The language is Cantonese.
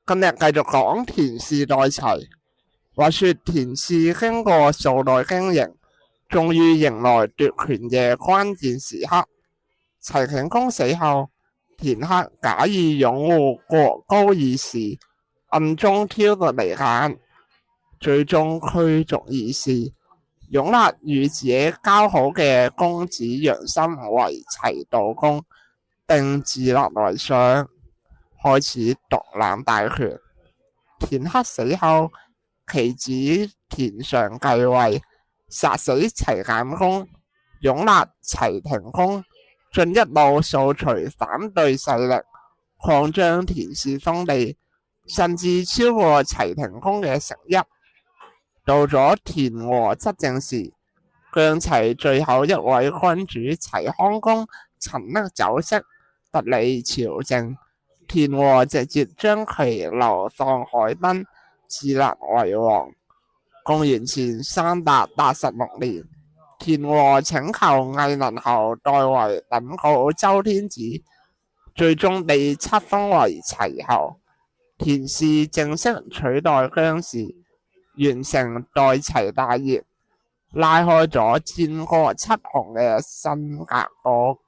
今日繼續講田氏代齊。話說田氏經過數代經營，終於迎來奪權嘅關鍵時刻。齊景公死後，田克假意擁護國高二世，暗中挑撥離間，最終驅逐二世，擁立與自己交好嘅公子楊森為齊悼公，並自立為相，開始獨攬大權。田克死後，其子田尚繼位，殺死齊簡公，擁立齊廷公，進一步掃除反對勢力，擴張田氏封地，甚至超過齊廷公嘅城邑。到咗田和執政時，姜齊最後一位君主齊康公曾得酒色，不理朝政，田和直接將其流放海濱，自立為王。公元前386年，田和請求魏能侯代為稟告周天子，最終被冊封為齊侯。田氏正式取代姜氏，完成代齊大業，拉開咗戰國七雄嘅新格局。